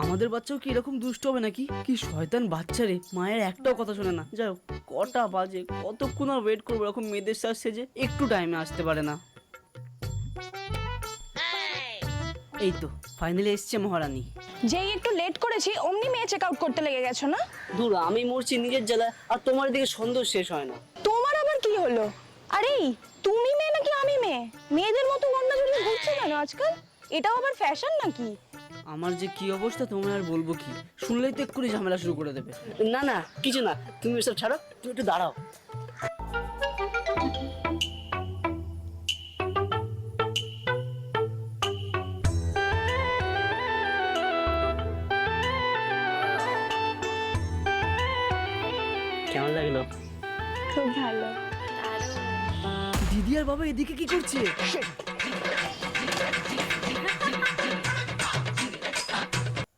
আমাদের বাচ্চাও কি এরকম দুষ্ট হবে নাকি? কি শয়তান বাচ্চা রে, মায়ের একটাও কথা শোনে না। যাই হোক, কটা বাজে, কতক্ষণ আর ওয়েট করবো এরকম মেয়েদের সাথে সেজে? একটু টাইমে আসতে পারে না। এই তো ফাইনালি এসছে মহারানী। যেই একটু লেট করেছি অমনি মেয়ে চেক আউট করতে লেগে গেছো না? দূর, আমি মরছি নিজের জ্বালায়, আর তোমার দিকে সন্দেহ শেষ হয় না। তোমার আবার কি হলো? আরে তুমি মেয়ে নাকি আমি মেয়ে? মেয়েদের মতো গন্ডা জড়িয়ে ঘুরছো কেন আজকাল? এটাও আবার ফ্যাশন নাকি? আমার যে কি অবস্থা তোমায় আর বলবো কি, শুনলেই তো এক্ষুনি ঝামেলা শুরু করে দেবে। না না, কিছু না, তুমি এসব ছাড়ো, তুমি একটু দাঁড়াও। কেমন লাগলো? খুব ভালো। দিদি আর বাবা এদিকে কি করছে?